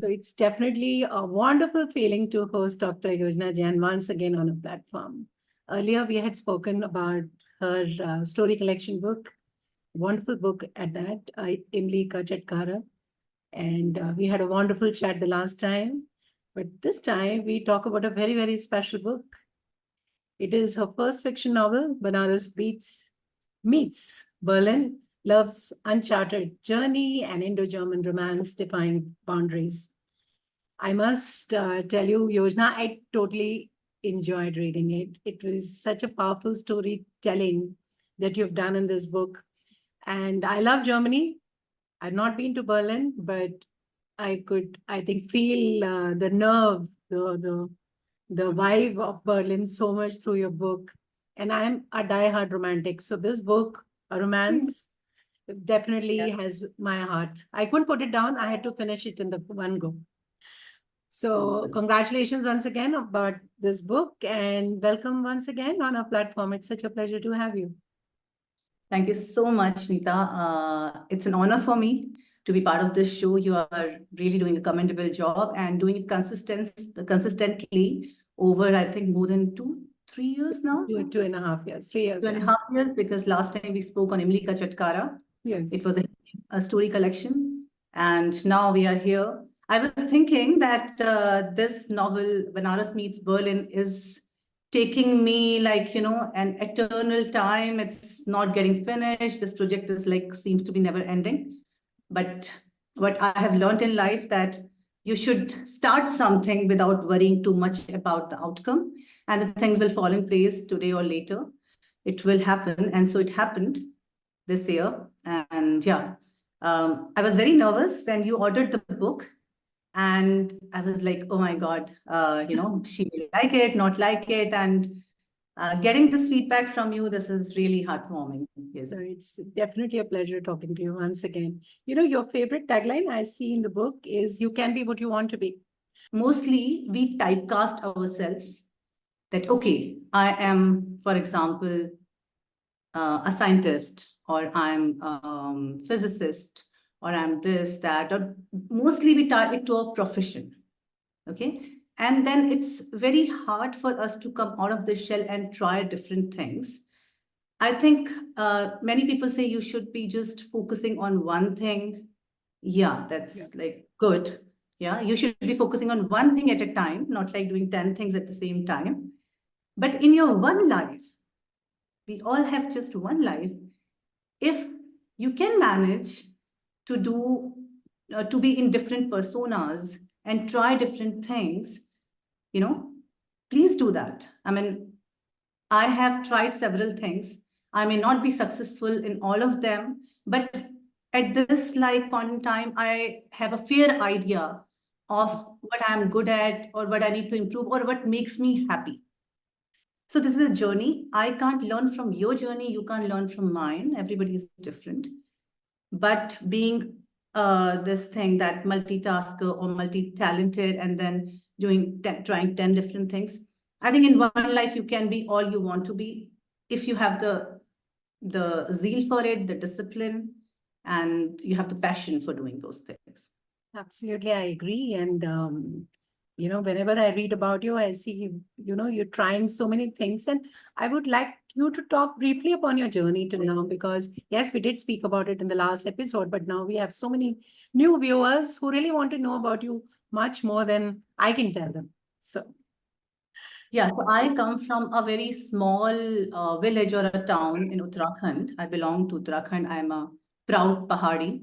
it's definitely a wonderful feeling to host Dr. Yojna Jain once again on a platform. Earlier, we had spoken about her story collection book, wonderful book at that, Imli Ka Chatkara. And we had a wonderful chat the last time. But this time, we talk about a very, very special book. It is her first fiction novel, Meets Berlin, Love's Uncharted Journey, and Indo-German romance defying boundaries. I must tell you, Yojna, I totally enjoyed reading it. It was such a powerful storytelling that you've done in this book. And I love Germany. I've not been to Berlin, but I think, feel the nerve, the vibe of Berlin so much through your book. And I'm a diehard romantic. So this book, a romance, definitely has my heart. I couldn't put it down. I had to finish it in the one go. So congratulations once again about this book, and welcome once again on our platform. It's such a pleasure to have you. Thank you so much, Neeta. It's an honor for me to be part of this show. You are really doing a commendable job and doing it consistently over, I think, more than 3 years now? 2.5 years, 3 years. 2.5 years, because last time we spoke on Imli Ka Chatkara. Yes. It was a story collection. And now we are here. I was thinking that this novel, Banaras Meets Berlin, is taking me like, an eternal time. It's not getting finished. This project is seems to be never ending. But what I have learned in life, that you should start something without worrying too much about the outcome, and the things will fall in place today or later. It will happen. And so it happened this year. And yeah, I was very nervous when you ordered the book. And I was like, oh my God, she will like it, not like it. And getting this feedback from you, this is really heartwarming. Yes. So it's definitely a pleasure talking to you once again. Your favorite tagline I see in the book is, you can be what you want to be. Mostly we typecast ourselves that, okay, I am, for example, a scientist, or I'm a physicist, or I'm this, that, or mostly we tie it to a profession. Okay. And then it's very hard for us to come out of the shell and try different things. I think many people say you should be just focusing on one thing. Yeah, that's good. Yeah, you should be focusing on one thing at a time, not like doing 10 things at the same time. But in your one life, we all have just one life. If you can manage to do, to be in different personas and try different things, please do that. I mean, I have tried several things. I may not be successful in all of them, but at this point in time, I have a fair idea of what I'm good at, or what I need to improve, or what makes me happy. So this is a journey. I can't learn from your journey. You can't learn from mine. Everybody is different. But being this thing, that multitasker or multi-talented, and then trying 10 different things, I think in one life you can be all you want to be, if you have the zeal for it, the discipline, and you have the passion for doing those things. Absolutely, I agree. And whenever I read about you, I see, you're trying so many things. And I would like you to talk briefly upon your journey till now, because yes, we did speak about it in the last episode, but now we have so many new viewers who really want to know about you much more than I can tell them. So. Yeah, so I come from a very small village or a town in Uttarakhand. I belong to Uttarakhand. I'm a proud Pahadi.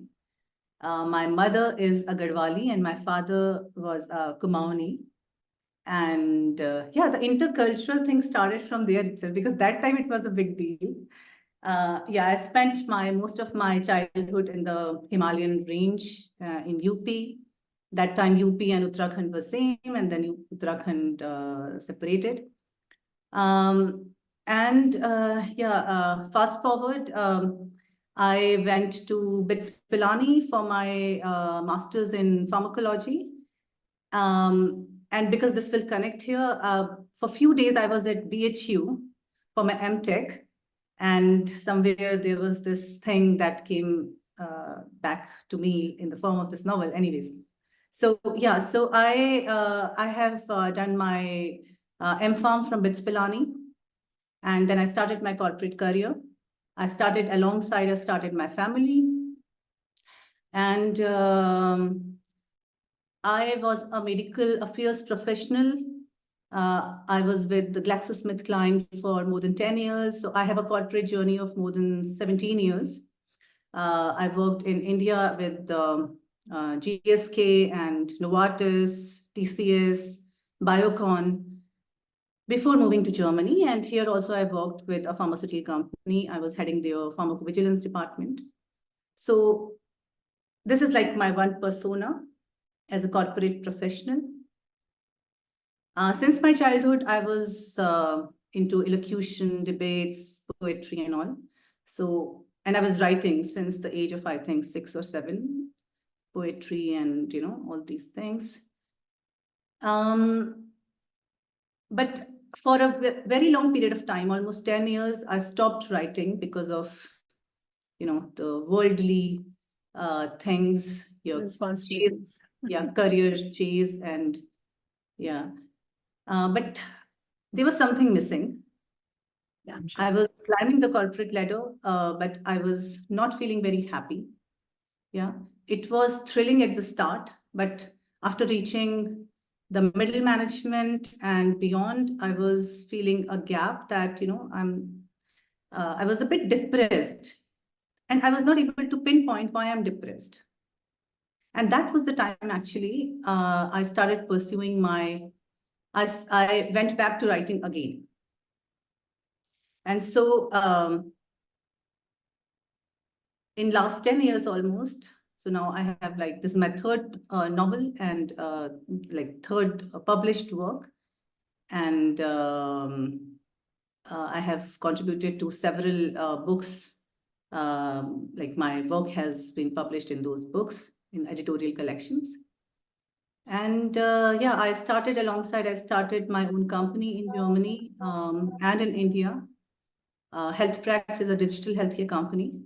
My mother is a Garhwali and my father was a Kumaoni. And yeah, the intercultural thing started from there itself, because that time it was a big deal. Yeah, I spent most of my childhood in the Himalayan range in UP. That time UP and Uttarakhand were same, and then Uttarakhand separated. Fast forward, I went to BITS Pilani for my master's in pharmacology. And because this will connect here, for a few days I was at BHU for my MTech, and somewhere there was this thing that came back to me in the form of this novel. Anyways, So yeah, so I have done my M.Pharm from BITS Pilani, and then I started my corporate career. I started my family, and I was a medical affairs professional. I was with the GlaxoSmithKline for more than 10 years. So I have a corporate journey of more than 17 years. I worked in India with GSK and Novartis, TCS, Biocon before moving to Germany. And here also I worked with a pharmaceutical company. I was heading their pharmacovigilance department. So this is like my one persona as a corporate professional. Since my childhood, I was into elocution, debates, poetry and all. So, and I was writing since the age of, I think, 6 or 7, poetry and, all these things. But for a very long period of time, almost 10 years, I stopped writing because of, the worldly things, your Responsibilities. career chase, and but there was something missing. Yeah, I'm sure. I was climbing the corporate ladder, but I was not feeling very happy. Yeah, it was thrilling at the start, but after reaching the middle management and beyond, I was feeling a gap that, I was a bit depressed, and I was not able to pinpoint why I'm depressed. And that was the time actually I started pursuing I went back to writing again. And so in last 10 years almost, so now I have like, this is my third novel and like third published work. And I have contributed to several books. Like my work has been published in those books in editorial collections. And I started my own company in Germany and in India. HealthPrax is a digital healthcare company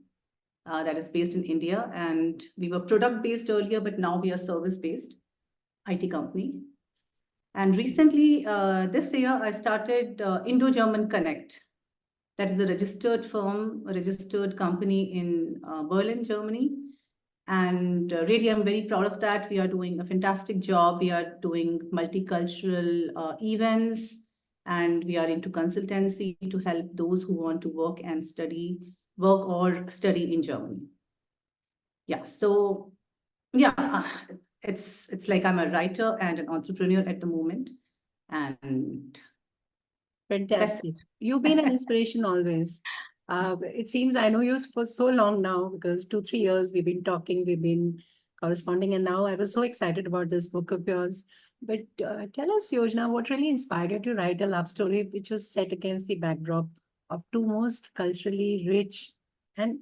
that is based in India. And we were product-based earlier, but now we are service-based IT company. And recently, this year, I started Indo-German Connect. That is a registered firm, a registered company in Berlin, Germany. And really, I'm very proud of that. We are doing a fantastic job. We are doing multicultural events, and we are into consultancy to help those who want to work or study in Germany. Yeah, so yeah, it's like I'm a writer and an entrepreneur at the moment. And Fantastic. You've been an inspiration always. It seems I know you for so long now, because 2-3 years we've been talking, we've been corresponding, and now I was so excited about this book of yours. But tell us, Yojna, what really inspired you to write a love story which was set against the backdrop of two most culturally rich and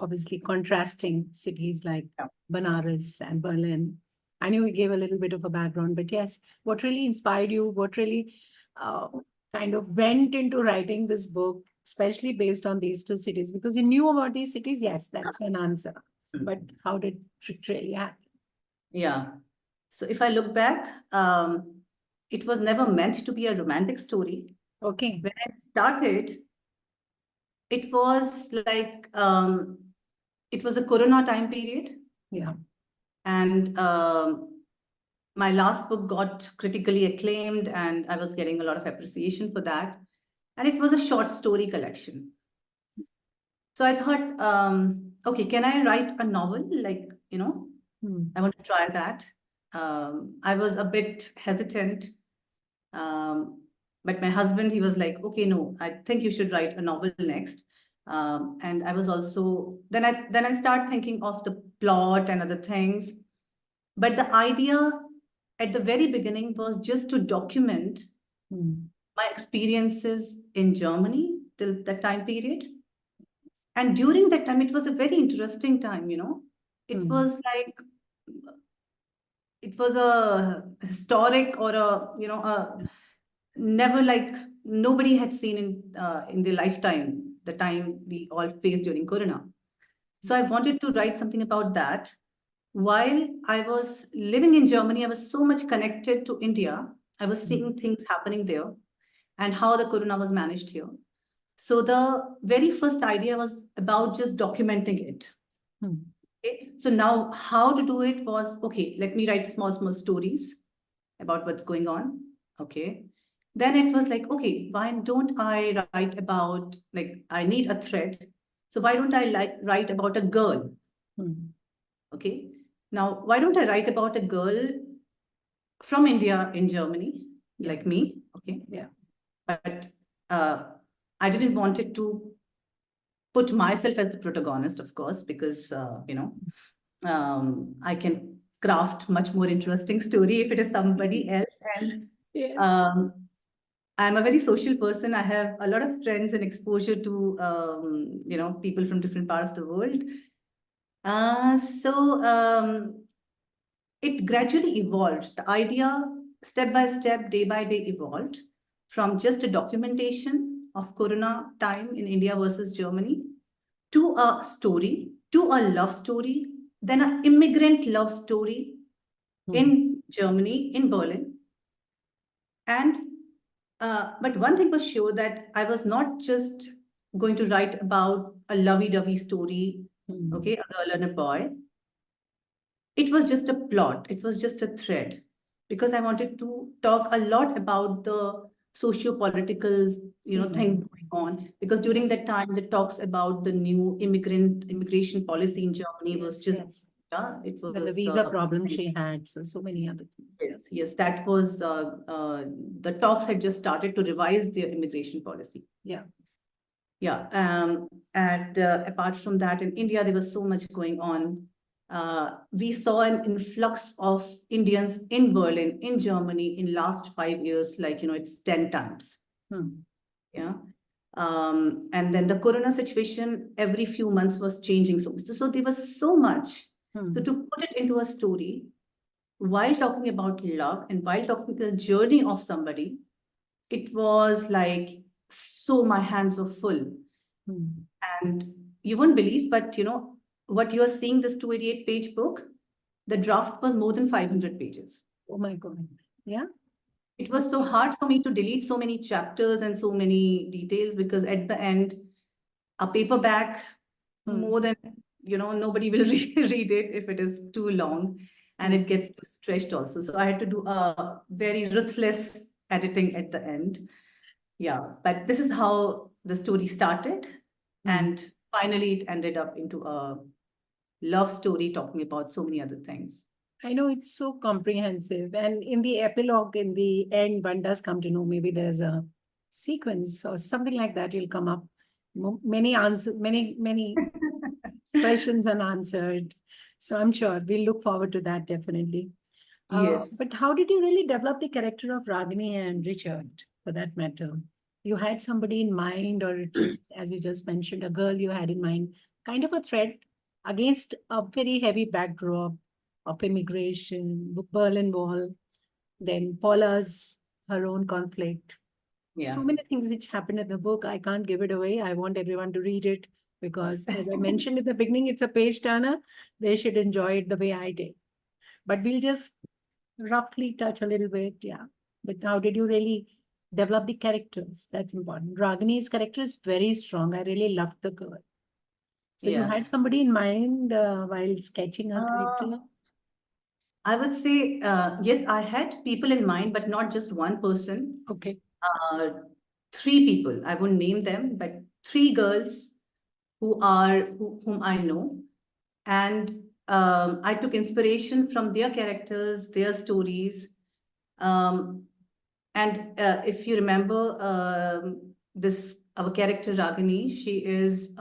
obviously contrasting cities like Banaras and Berlin? I know we gave a little bit of a background, but yes, what really inspired you? What really kind of went into writing this book, especially based on these two cities? Because you knew about these cities, yes, that's an answer. But how did it really happen? Yeah. So if I look back, it was never meant to be a romantic story. Okay. When I started, it was like, it was a Corona time period. Yeah. And my last book got critically acclaimed, and I was getting a lot of appreciation for that. And it was a short story collection. So I thought, okay, can I write a novel? Like, I want to try that. I was a bit hesitant. But my husband, he was like, okay, no, I think you should write a novel next. And I was also, then I start thinking of the plot and other things. But the idea at the very beginning was just to document my experiences in Germany till that time period. And during that time, it was a very interesting time, It was like, it was a historic or never, like, nobody had seen in their lifetime, the time we all faced during Corona. So I wanted to write something about that. while I was living in Germany, I was so much connected to India. I was seeing things happening there and how the corona was managed here. So the very first idea was about just documenting it. Okay. So now how to do it was, okay, let me write small stories about what's going on. Okay. Then it was like, okay, why don't I write about, like, I need a thread. So why don't I write about a girl? Okay. Now, why don't I write about a girl from India in Germany, like me? Okay. Yeah. But I didn't want it to put myself as the protagonist, of course, because, I can craft much more interesting story if it is somebody else. And Yes. I'm a very social person. I have a lot of friends and exposure to, people from different parts of the world. So it gradually evolved. The idea, step by step, day by day, evolved from just a documentation of Corona time in India versus Germany to a story, to a love story, then an immigrant love story in Germany, in Berlin. And but one thing was sure, that I was not just going to write about a lovey-dovey story, okay, a girl and a boy. It was just a plot. It was just a thread, because I wanted to talk a lot about the socio-political, things going on. Because during that time, the talks about the new immigration policy in Germany was just, it was the visa problem she had, so many other things. Yes, that was the talks had just started to revise their immigration policy. Yeah. And apart from that, in India, there was so much going on. We saw an influx of Indians in Berlin, in Germany, in last 5 years, like, it's 10 times. Yeah. And then the corona situation every few months was changing. So there was so much. So to put it into a story, while talking about love and while talking the journey of somebody, it was like, so my hands were full. And you won't believe, but what you are seeing, this 288-page book, the draft was more than 500 pages. Oh my God. Yeah. It was so hard for me to delete so many chapters and so many details, because at the end, a paperback, more than, nobody will read it if it is too long, and it gets stretched also. So I had to do a very ruthless editing at the end. Yeah, but this is how the story started. And finally, it ended up into a love story talking about so many other things. I know it's so comprehensive. And in the epilogue, in the end, one does come to know maybe there's a sequence or something like that will come up. Many answers, many questions unanswered. So I'm sure we'll look forward to that definitely. Yes. But how did you really develop the character of Ragini and Richard, for that matter? You had somebody in mind, or just, as you just mentioned, a girl you had in mind, kind of a threat against a very heavy backdrop of immigration, Berlin Wall, then Paula's, her own conflict. Yeah. So many things which happened in the book. I can't give it away. I want everyone to read it because, as I mentioned in the beginning, it's a page turner. They should enjoy it the way I did. But we'll just roughly touch a little bit. Yeah. But how did you really develop the characters? That's important. Ragini's character is very strong. I really loved the girl. So you had somebody in mind while sketching her character? I would say, yes, I had people in mind, but not just one person. Okay. 3 people. I won't name them, but 3 girls whom I know. And I took inspiration from their characters, their stories. And if you remember, our character Ragini, she is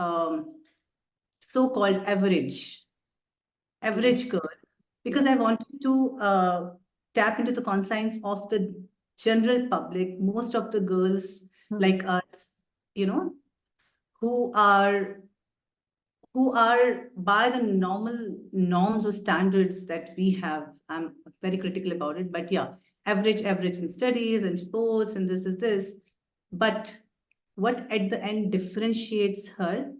so-called average girl, because I wanted to tap into the conscience of the general public, most of the girls like us, who are by the normal norms or standards that we have. I'm very critical about it, but yeah, average in studies and sports and this. But what at the end differentiates her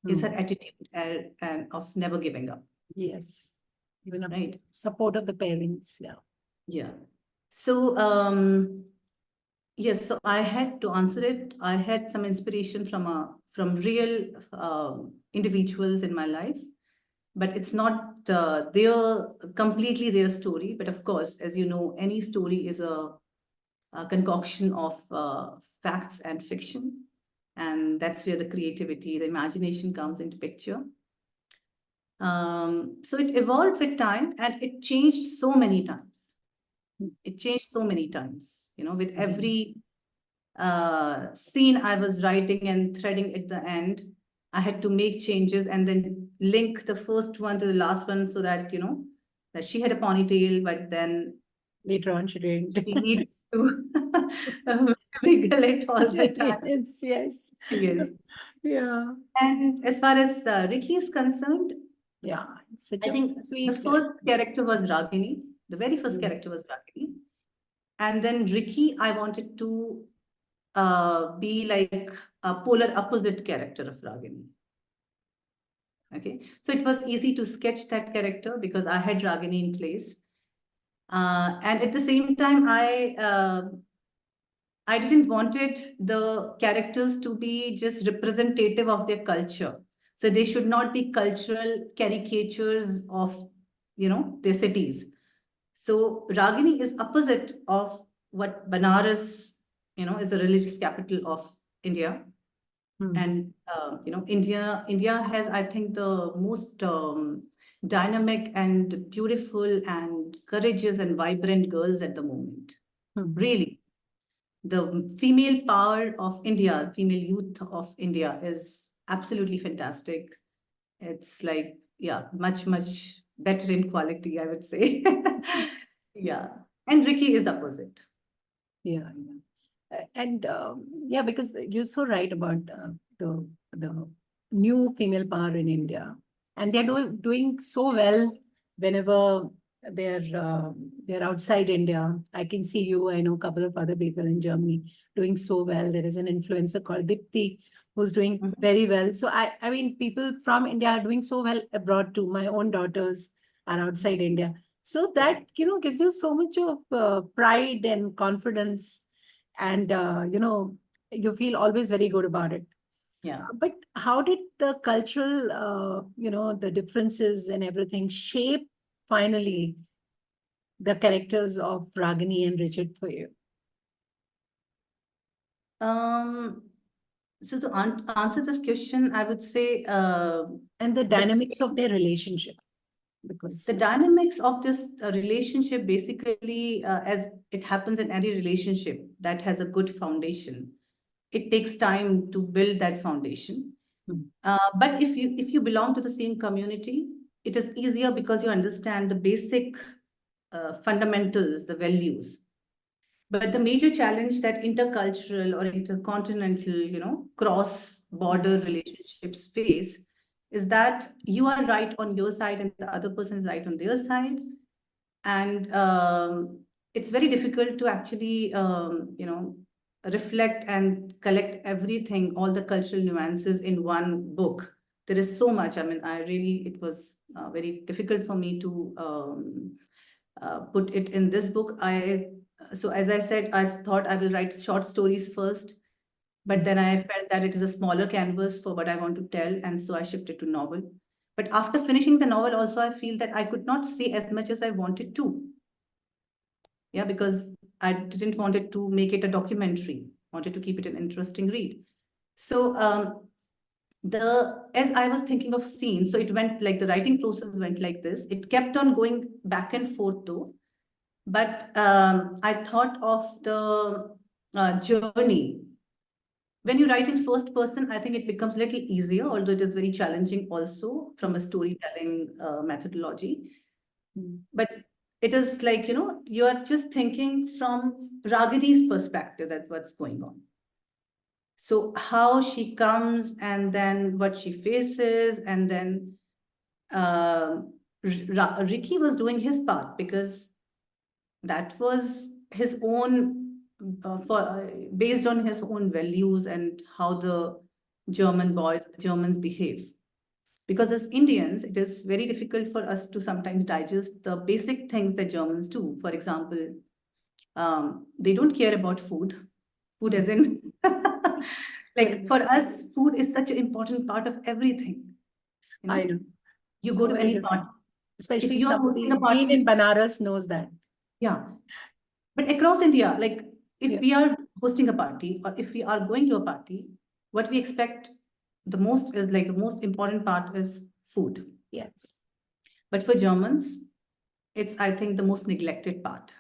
is her attitude and of never giving up. Yes. Even a right? support of the parents. Yeah. Yeah. So, yes, so I had to answer it. I had some inspiration from real individuals in my life, but it's not completely their story. But of course, as you know, any story is a concoction of facts and fiction, and that's where the creativity, the imagination comes into picture. So it evolved with time, and it changed so many times. It changed so many times, with every scene I was writing and threading at the end. I had to make changes and then link the first one to the last one so that, that she had a ponytail, but then Later on, she didn't. she needs to wiggle it all the time. Yes, yes. Yes. Yeah. And as far as Ricky is concerned, Yeah. It's such I a think the sweet first character was Ragini. The very first Mm. character was Ragini. And then Ricky, I wanted to be like a polar opposite character of Ragini. Okay, so it was easy to sketch that character because I had Ragini in place. And at the same time, I didn't wanted the characters to be just representative of their culture. So they should not be cultural caricatures of, their cities. So Ragini is opposite of what Banaras, is the religious capital of India. Mm. And India has, I think, the most dynamic and beautiful and courageous and vibrant girls at the moment. Mm. Really, the female power of India, female youth of India is absolutely fantastic. It's like, yeah, much, much better in quality, I would say. Yeah. And Ricky is opposite. Yeah. And yeah, because you're so right about the new female power in India, and they're doing so well whenever they're outside India. I can see you. I know a couple of other people in Germany doing so well. There is an influencer called Dipti who's doing Mhm. very well. So I mean, people from India are doing so well abroad too. My own daughters are outside India. So that, gives you so much of pride and confidence, and you feel always very good about it. Yeah. But how did the cultural the differences and everything shape finally the characters of Ragini and Richard for you? So to answer this question, I would say And the dynamics of their relationship, the because dynamics of this relationship, basically, as it happens in any relationship that has a good foundation, it takes time to build that foundation. Hmm. But if you belong to the same community, it is easier because you understand the basic fundamentals, the values. But the major challenge that intercultural or intercontinental, cross-border relationships face is that you are right on your side and the other person is right on their side. And it's very difficult to actually, reflect and collect everything, all the cultural nuances in one book. There is so much. I mean, it was very difficult for me to put it in this book. So as I said, I thought I will write short stories first, but then I felt that it is a smaller canvas for what I want to tell, and so I shifted to novel. But after finishing the novel, also I feel that I could not say as much as I wanted to. Yeah, because I didn't want it to make it a documentary. Wanted to keep it an interesting read. So as I was thinking of scenes, so it went like the writing process went like this. It kept on going back and forth though. But I thought of the journey. When you write in first person, I think it becomes a little easier, although it is very challenging also from a storytelling methodology. Mm. But it is like, you are just thinking from Ragini's perspective, that's what's going on. So how she comes and then what she faces, and then Ricky was doing his part because that was his own based on his own values and how the Germans behave. Because as Indians, it is very difficult for us to sometimes digest the basic things that Germans do. For example, they don't care about food. Food as in, like for us, food is such an important part of everything. You I know, know. you So go to very any different. party. If Especially you are hosting somebody a being in party, Banaras knows that. yeah. But across India, like if Yeah. we are hosting a party or if we are going to a party, what we expect the most is like the most important part is food. Yes. But for Germans, it's, I think, the most neglected part.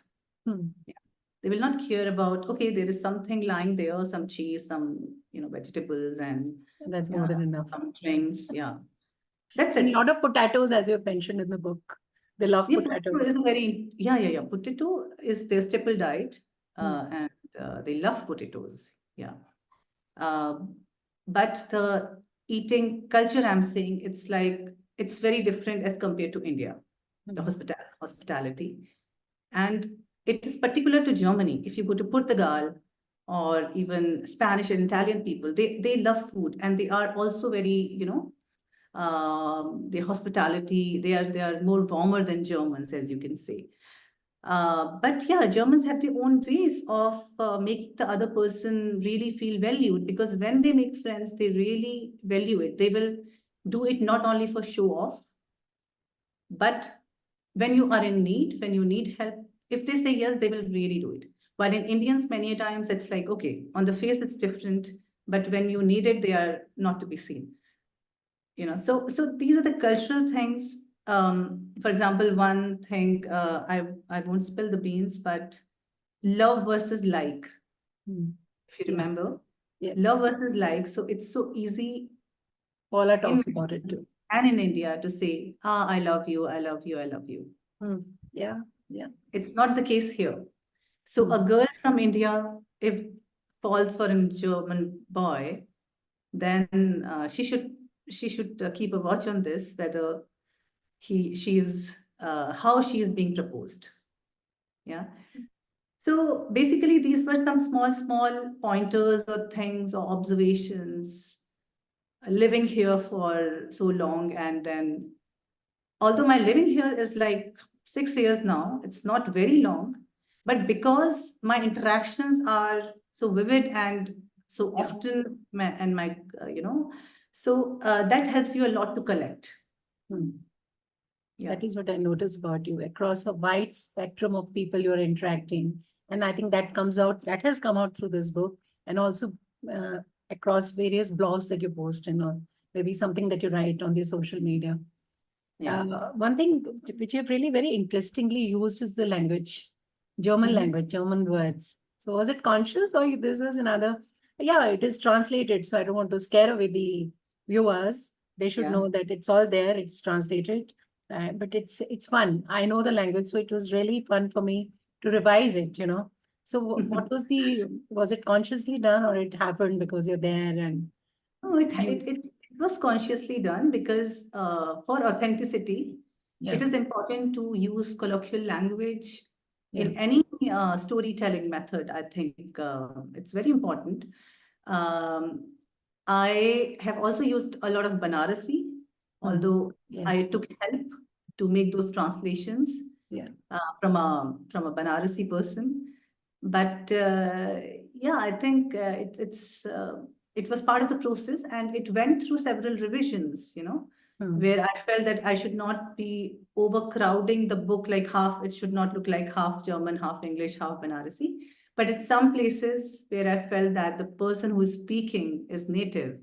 Hmm. Yeah. They will not care about, okay, there is something lying there, some cheese, some, vegetables and That's more than enough. some drinks. Yeah. That's And a it. lot of potatoes, as you've mentioned in the book. They love Yeah, potato potatoes. is very, yeah. Potato is their staple diet, Hmm. and they love potatoes. Yeah. Um, but the eating culture, I'm saying, it's like, it's very different as compared to India, the Hmm. hospitality. And it is particular to Germany. If you go to Portugal or even Spanish and Italian people, they love food and they are also very, their hospitality, they are more warmer than Germans, as you can say. But yeah, Germans have their own ways of making the other person really feel valued, because when they make friends, they really value it. They will do it not only for show off, but when you are in need, when you need help, if they say yes, they will really do it. While in Indians, many a times it's like, okay, on the face it's different, but when you need it, they are not to be seen. So these are the cultural things. For example, one thing, I won't spill the beans, but love versus like, Hmm. if you Yeah. remember, Yes. love versus like. So it's so easy Paula in talks about it too. and in India to say, I love you, I love you, I love you. Hmm. Yeah. Yeah. It's not the case here. So Hmm. a girl from India, if falls for a German boy, then she should keep a watch on this, whether she's how she is being proposed. Yeah. So basically, these were some small pointers or things or observations living here for so long. And then, although my living here is like 6 years now, it's not very long, but because my interactions are so vivid and so Yeah. often, and my, so that helps you a lot to collect. Hmm. Yeah. That is what I noticed about you across a wide spectrum of people you're interacting. And I think that has come out through this book, and also uh, across various blogs that you post and or maybe something that you write on the social media. Yeah. One thing which you've really very interestingly used is the language, German Mhm. language, German words. So was it conscious or this was another? Yeah, it is translated. So I don't want to scare away the viewers. They should Yeah. know that it's all there. It's translated, but it's fun. I know the language, so it was really fun for me to revise it. So what was it consciously done or it happened because you're there and No, you? it was consciously done because for authenticity, Yeah, it is important to use colloquial language yeah. in any storytelling method. I think it's very important. Um, I have also used a lot of Banarasi, Hmm. although I Yes. took help to make those translations Yeah. from a Banarasi person. But yeah, I think it was part of the process, and it went through several revisions. Hmm. Where I felt that I should not be overcrowding the book, like half. It should not look like half German, half English, half Banarasi. But at some places where I felt that the person who is speaking is native,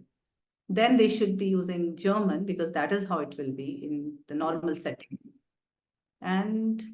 then they should be using German, because that is how it will be in the Yeah. normal setting.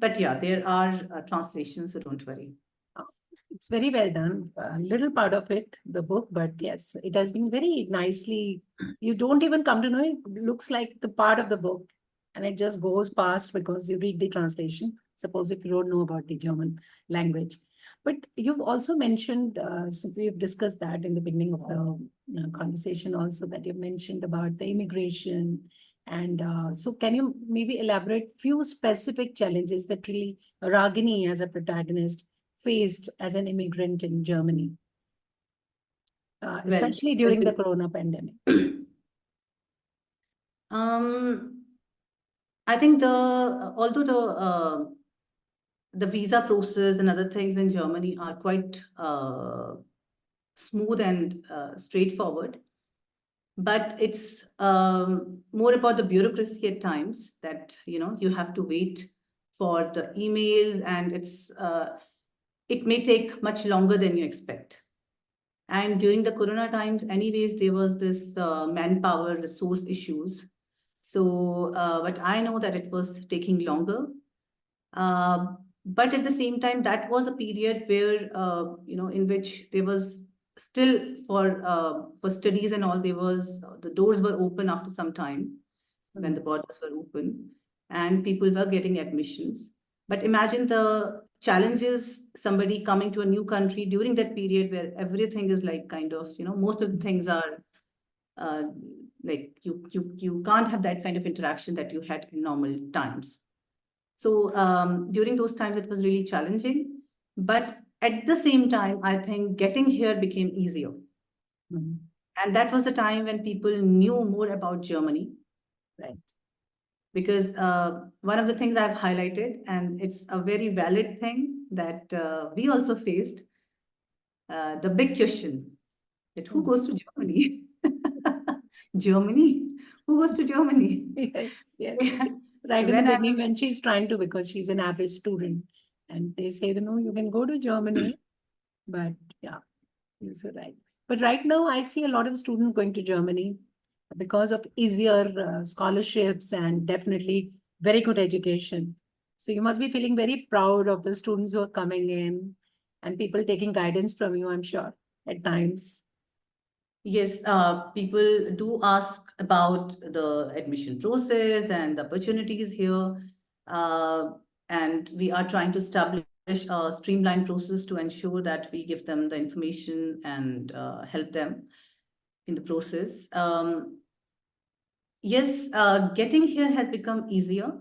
But yeah, there are translations, so don't worry. Uh, It's very well done. A little part of it, the book, but yes, it has been very nicely. You don't even come to know it. Looks like the part of the book, and it just goes past because you read the translation. Suppose if you don't know about the German language. But you've also mentioned, so we've discussed that in the beginning of the conversation also, that you mentioned about the immigration. And so can you maybe elaborate few specific challenges that really Ragini as a protagonist faced as an immigrant in Germany, Well, especially during the corona pandemic? I think although the visa process and other things in Germany are quite smooth and straightforward, but it's more about the bureaucracy at times that you have to wait for the emails, and it may take much longer than you expect. And during the Corona times, anyways, there was this manpower resource issues. So, but I know that it was taking longer. But at the same time, that was a period where, in which there was still for studies and all, the doors were open after some time when the borders were open and people were getting admissions. But imagine the challenges somebody coming to a new country during that period where everything is like kind of, most of the things are like you can't have that kind of interaction that you had in normal times. So during those times, it was really challenging. But at the same time, I think getting here became easier. And that was the time when people knew more about Germany. Right. Because one of the things I've highlighted, and it's a very valid thing that we also faced, the big question that who goes to Germany? Germany? Who goes to Germany? Yes, yes. Right in the beginning, when she's trying to, because she's an average student, and they say, no, you can go to Germany. But yeah, you're so right. But right now, I see a lot of students going to Germany because of easier scholarships and definitely very good education. So you must be feeling very proud of the students who are coming in and people taking guidance from you, I'm sure, at times. Yes, people do ask about the admission process and the opportunities here. And we are trying to establish a streamlined process to ensure that we give them the information and help them in the process. Yes, getting here has become easier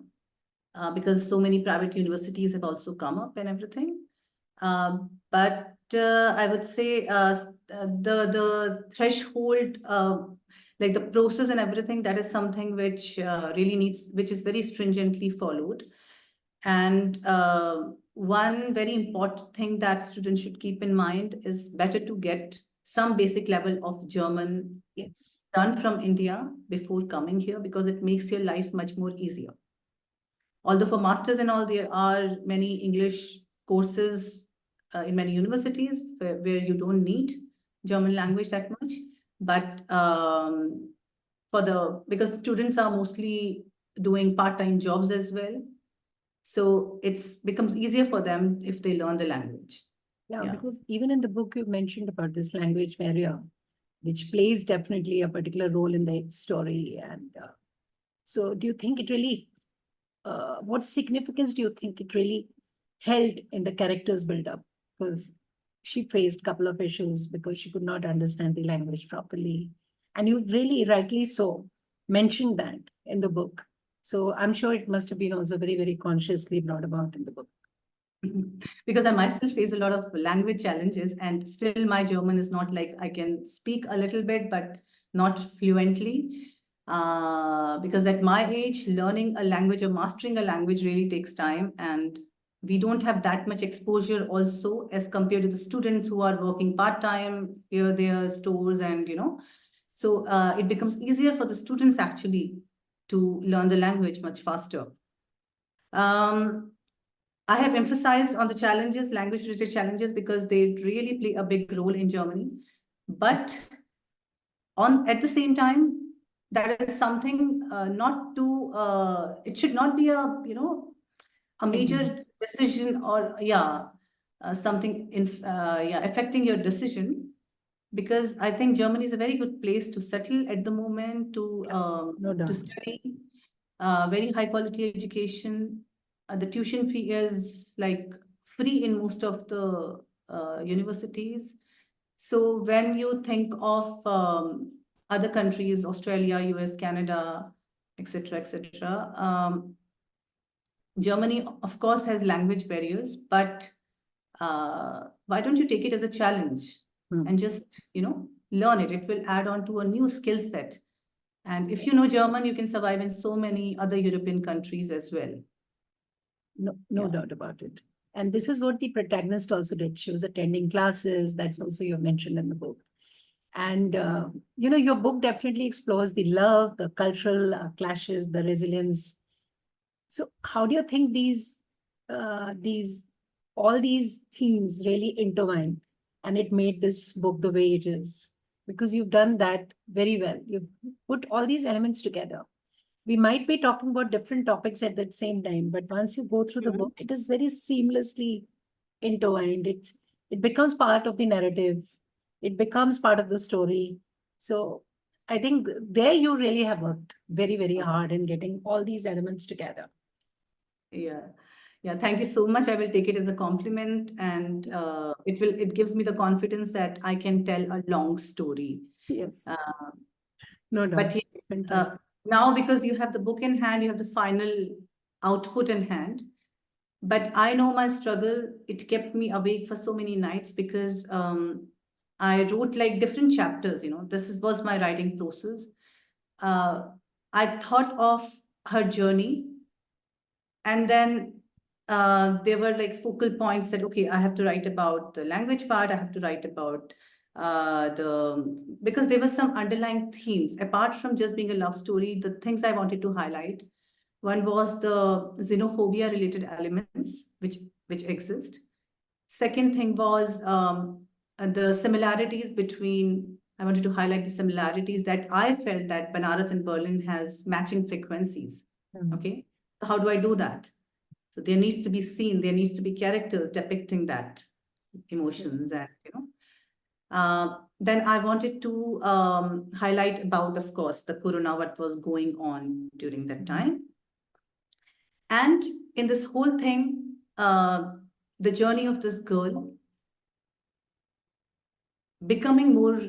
because so many private universities have also come up and everything. But I would say the threshold, like the process and everything, that is something which which is very stringently followed. And one very important thing that students should keep in mind is better to get some basic level of German done from India before coming here, because it makes your life much more easier. Although for masters and all, there are many English courses in many universities where you don't need German language that much. But because students are mostly doing part-time jobs as well, so it becomes easier for them if they learn the language. Yeah, because even in the book you mentioned about this language barrier, which plays definitely a particular role in the story. And so do you think it really, what significance do you think it really held in the character's build-up? Because she faced a couple of issues because she could not understand the language properly. And you really rightly so mentioned that in the book. So I'm sure it must have been also very, very consciously brought about in the book. Because I myself face a lot of language challenges, and still my German is not like, I can speak a little bit, but not fluently. Because at my age, learning a language or mastering a language really takes time, and we don't have that much exposure also as compared to the students who are working part-time here, there, stores, and so it becomes easier for the students actually to learn the language much faster. I have emphasized on the challenges, language-related challenges, because they really play a big role in Germany. But at the same time, that is something it should not be a major decision, or something affecting your decision. Because I think Germany is a very good place to settle at the moment, to study, very high quality education. The tuition fee is like free in most of the universities. So when you think of other countries, Australia, US, Canada, etc., etc., Germany, of course, has language barriers, but why don't you take it as a challenge and just, learn it? It will add on to a new skill set. And if you know German, you can survive in so many other European countries as well. No doubt about it. And this is what the protagonist also did. She was attending classes. That's also you mentioned in the book. And, your book definitely explores the love, the cultural clashes, the resilience. So how do you think all these themes really intertwine and it made this book the way it is? Because you've done that very well. You've put all these elements together. We might be talking about different topics at that same time, but once you go through the book, it is very seamlessly intertwined. It becomes part of the narrative. It becomes part of the story. So I think there you really have worked very, very hard in getting all these elements together. Yeah, thank you so much. I will take it as a compliment, and it gives me the confidence that I can tell a long story. Yes. No doubt. But yes, now because you have the book in hand, you have the final output in hand. But I know my struggle, it kept me awake for so many nights because I wrote like different chapters, was my writing process. I thought of her journey, and then there were like focal points that, okay, I have to write about the language part, I have to write about because there were some underlying themes, apart from just being a love story, the things I wanted to highlight. One was the xenophobia related elements, which exist. Second thing was the similarities between, I wanted to highlight the similarities that I felt that Banaras and Berlin has matching frequencies. Okay. So how do I do that? So there needs to be scene, there needs to be characters depicting that emotions and, then I wanted to highlight about, of course, the corona, what was going on during that time. And in this whole thing, the journey of this girl becoming more,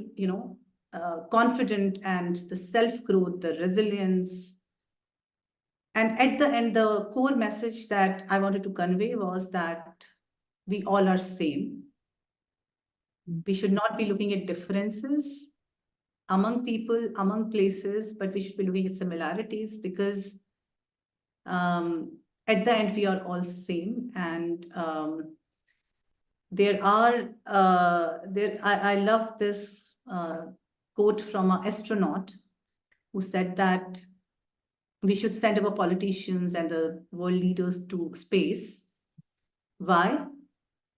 confident, and the self-growth, the resilience. And at the end, the core message that I wanted to convey was that we all are same. We should not be looking at differences among people, among places, but we should be looking at similarities, because at the end, we are all same. And I love this quote from an astronaut who said that we should send our politicians and the world leaders to space. Why?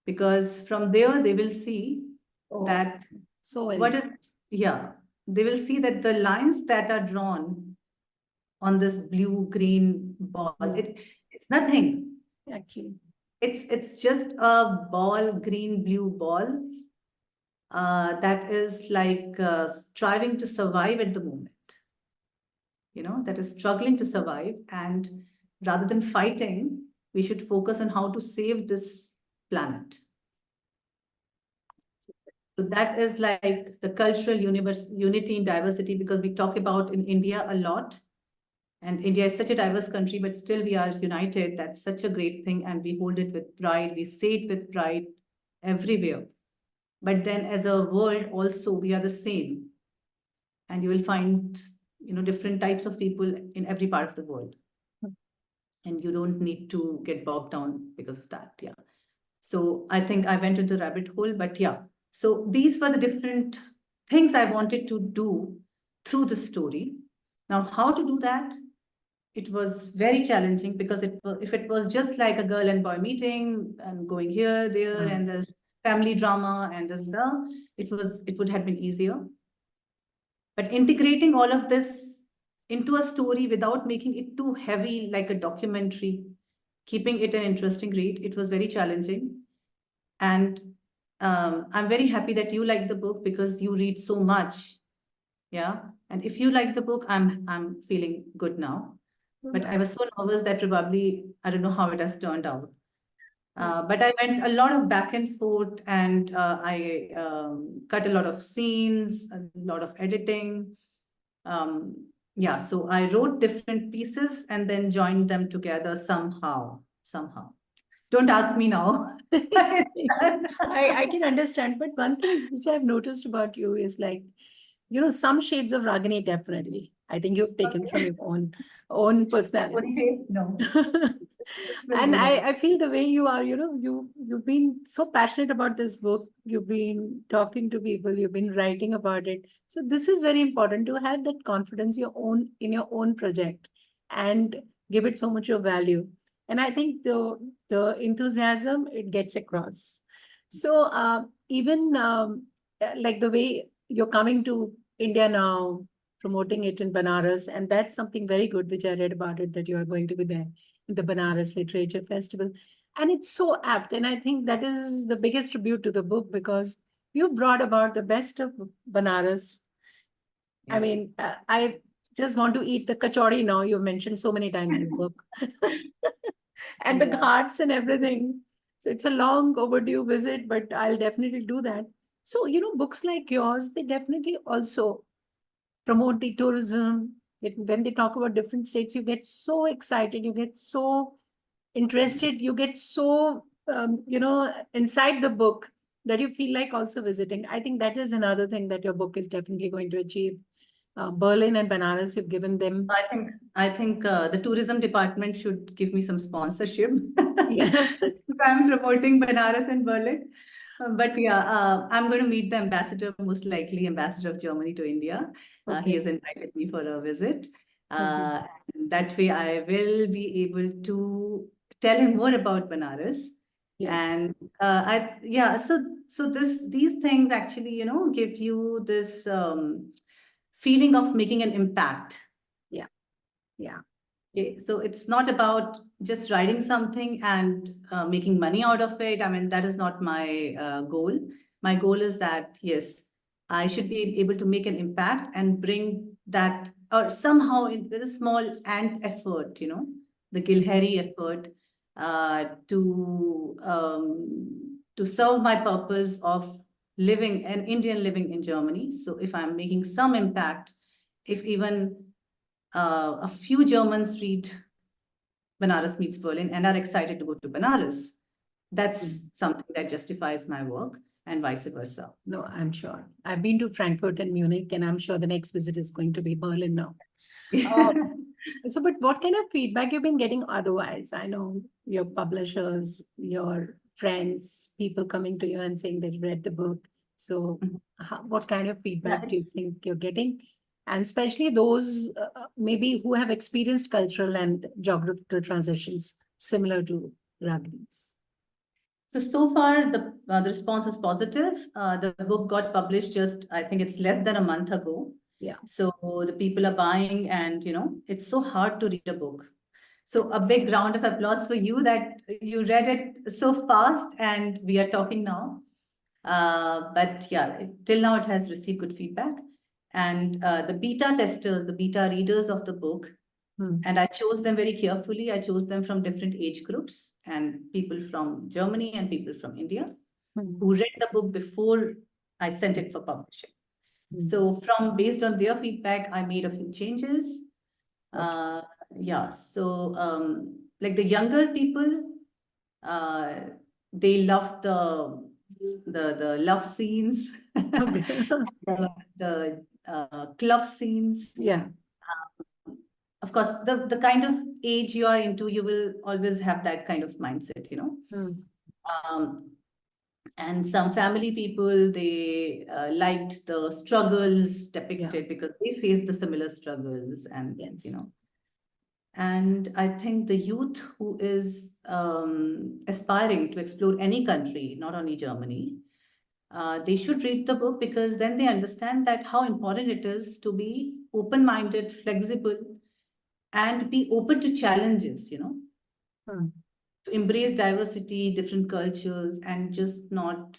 Because from there they will see that they will see that the lines that are drawn on this blue-green ball, it's nothing. Actually, it's just a ball, green-blue ball that is like striving to survive at the moment. That is struggling to survive. And rather than fighting, we should focus on how to save this planet. So that is like the cultural unity in diversity, because we talk about in India a lot. And India is such a diverse country, but still we are united. That's such a great thing. And we hold it with pride. We say it with pride everywhere. But then as a world also, we are the same. And you will find, different types of people in every part of the world. And you don't need to get bogged down because of that. Yeah. So I think I went into the rabbit hole, but yeah. So these were the different things I wanted to do through the story. Now, how to do that? It was very challenging, because if it was just like a girl and boy meeting and going here, there, and there's family drama and there's it would have been easier. But integrating all of this into a story without making it too heavy, like a documentary, keeping it an interesting read, it was very challenging. And I'm very happy that you like the book, because you read so much. Yeah. And if you like the book, I'm feeling good now. But I was so nervous that probably, I don't know how it has turned out. But I went a lot of back and forth, and I cut a lot of scenes, a lot of editing. Yeah, so I wrote different pieces and then joined them together somehow. Don't ask me now. I can understand. But one thing which I've noticed about you is like, some shades of Ragini, definitely. I think you've taken from your own personality. Okay, no. And I feel the way you are, you've been so passionate about this book. You've been talking to people, you've been writing about it. So this is very important to have that confidence in your own project and give it so much of value. And I think the enthusiasm, it gets across. So even like the way you're coming to India now, promoting it in Banaras, and that's something very good, which I read about it, that you are going to be there in the Banaras Literature Festival. And it's so apt. And I think that is the biggest tribute to the book, because you brought about the best of Banaras. I mean, I just want to eat the kachori now. You've mentioned so many times in the book. And the ghats and everything. So it's a long overdue visit, but I'll definitely do that. So, books like yours, they definitely also promote the tourism. When they talk about different states, you get so excited, you get so interested, you get so, inside the book, that you feel like also visiting. I think that is another thing that your book is definitely going to achieve. Berlin and Banaras, you've given them. I think the tourism department should give me some sponsorship. Yeah. If I'm promoting Banaras and Berlin. But yeah, I'm going to meet the ambassador, most likely ambassador of Germany to India. He Okay. has invited me for a visit. Mhm. That way I will be able to tell him more about Banaras. Yes. And so these things actually, give you this feeling of making an impact. Yeah. Yeah. Okay, so it's not about just writing something and making money out of it. I mean, that is not my goal. My goal is that, yes, I should be able to make an impact and bring that, or somehow with a small ant effort, the Gilheri effort, to serve my purpose of living, an Indian living in Germany. So if I'm making some impact, if even a few Germans read Banaras Meets Berlin and are excited to go to Banaras, that's something that justifies my work, and vice versa. No, I'm sure. I've been to Frankfurt and Munich, and I'm sure the next visit is going to be Berlin now. But what kind of feedback you've been getting otherwise? I know your publishers, your friends, people coming to you and saying they've read the book. So what kind of feedback do you think you're getting? And especially those maybe who have experienced cultural and geographical transitions similar to Ragini's. So far, the response is positive. The book got published just, I think it's less than a month ago. Yeah. So the people are buying, and it's so hard to read a book. So a big round of applause for you that you read it so fast, and we are talking now. But yeah, till now it has received good feedback. And the beta testers, the beta readers of the book, and I chose them very carefully. I chose them from different age groups, and people from Germany and people from India who read the book before I sent it for publishing. So based on their feedback, I made a few changes. So like the younger people, they loved the love scenes, the club scenes. Yeah. Of course, the kind of age you are into, you will always have that kind of mindset, and some family people, they liked the struggles depicted because they faced the similar struggles, and and I think the youth who is aspiring to explore any country, not only Germany, they should read the book, because then they understand that how important it is to be open-minded, flexible, and be open to challenges, to embrace diversity, different cultures, and just not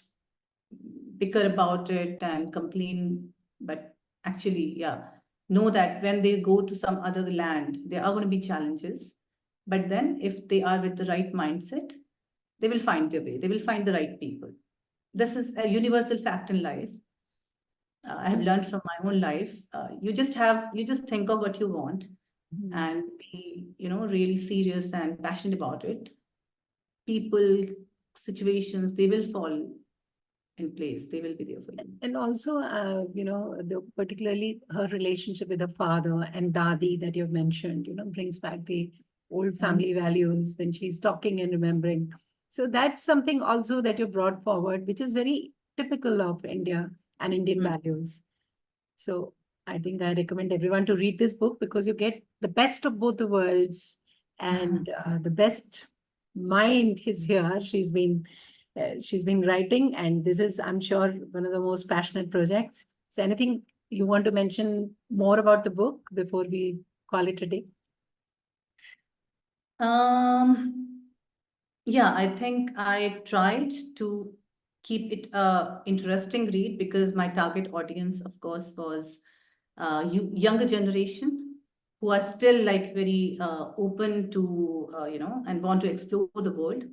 bicker about it and complain, but actually, know that when they go to some other land, there are going to be challenges. But then if they are with the right mindset, they will find their way. They will find the right people. This is a universal fact in life. I have learned from my own life. You just think of what you want and be, really serious and passionate about it. People, situations, they will fall in place. They will be there for you. And also, particularly her relationship with her father and Dadi that you've mentioned, brings back the old family values when she's talking and remembering. So that's something also that you brought forward, which is very typical of India and Indian values. So I think I recommend everyone to read this book because you get the best of both the worlds, and the best mind is here. She's been writing, and this is, I'm sure, one of the most passionate projects. So anything you want to mention more about the book before we call it a day? Yeah, I think I tried to keep it a interesting read because my target audience, of course, was younger generation who are still like very open to, and want to explore the world.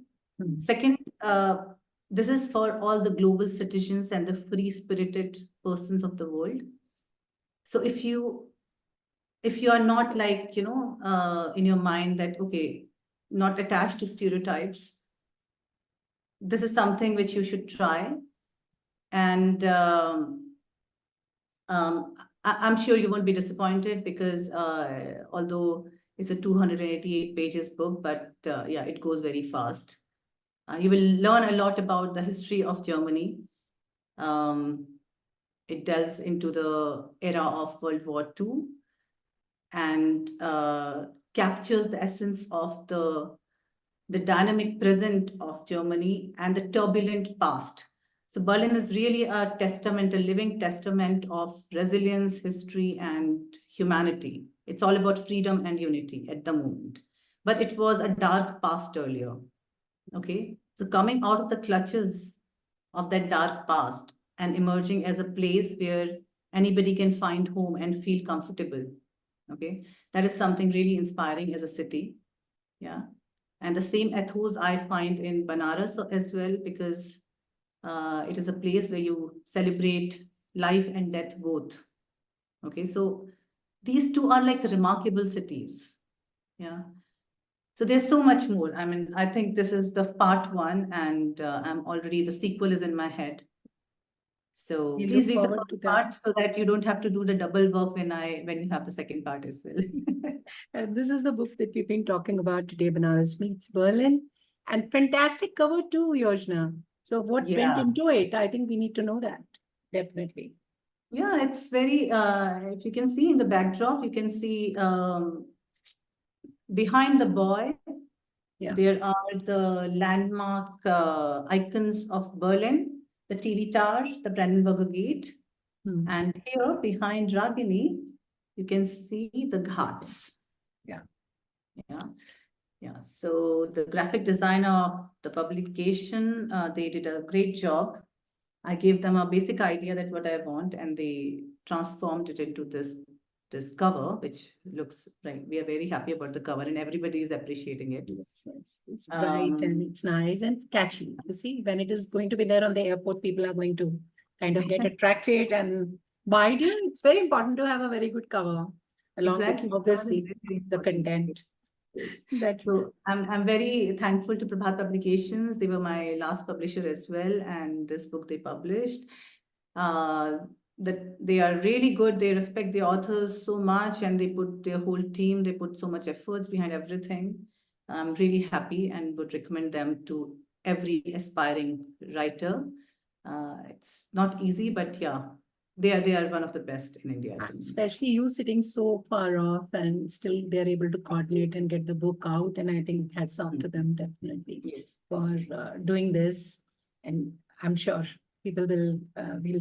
Second, this is for all the global citizens and the free-spirited persons of the world. So if you are not like, in your mind that, okay, not attached to stereotypes, this is something which you should try. And I'm sure you won't be disappointed because although it's a 288 pages book, but yeah, it goes very fast. You will learn a lot about the history of Germany. It delves into the era of World War II and captures the essence of the dynamic present of Germany and the turbulent past. So Berlin is really a testament, a living testament of resilience, history, and humanity. It's all about freedom and unity at the moment. But it was a dark past earlier. Okay. So coming out of the clutches of that dark past and emerging as a place where anybody can find home and feel comfortable. Okay. That is something really inspiring as a city. Yeah. And the same ethos I find in Banaras as well, because it is a place where you celebrate life and death both. Okay, so these two are like remarkable cities. Yeah. So there's so much more. I mean, I think this is the part one, and the sequel is in my head. So We please look read the forward to first that. part so that you don't have to do the double work when you have the second part as well. This is the book that we've been talking about today, Banaras Meets Berlin. And fantastic cover too, Yojna. So what went Yeah. into it? I think we need to know that. Definitely. Yeah, it's very, if you can see in the backdrop, you can see behind the boy, there are the landmark icons of Berlin, the TV tower, the Brandenburger Gate. And here behind Ragini, you can see the Ghats. Yeah. Yeah. Yeah. So the graphic designer of the publication, they did a great job. I gave them a basic idea that what I want, and they transformed it into this cover, which looks like we are very happy about the cover, and everybody is appreciating it. It's bright and it's nice and it's catchy. You see, when it is going to be there on the airport, people are going to kind of get attracted and buy it. It's very important to have a very good cover along with obviously the content. Yes. So I'm very thankful to Prabhat Publications. They were my last publisher as well, and this book they published. That they are really good. They respect the authors so much, and they put their whole team. They put so much efforts behind everything. I'm really happy and would recommend them to every aspiring writer. It's not easy, but yeah, they are one of the best in India. Especially you sitting so far off and still they're able to coordinate and get the book out. And I think hats off to them definitely for doing this. And I'm sure people will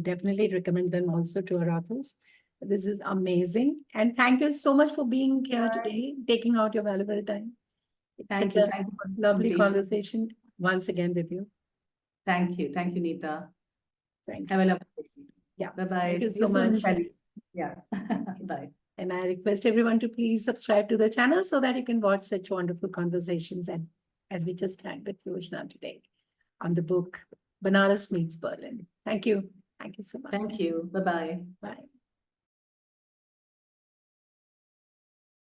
definitely recommend them also to our authors. This is amazing. And thank you so much for being here today, taking out your valuable time. It's Thank such you. a lovely conversation once again with you. Thank you. Thank you, Neeta. Thank you. Have a lovely day. Yeah. Bye-bye. Thank you so much. Yeah. Bye. And I request everyone to please subscribe to the channel so that you can watch such wonderful conversations and as we just had with Yojna today on the book Banaras Meets Berlin. Thank you. Thank you so much. Thank you. Bye-bye. Bye.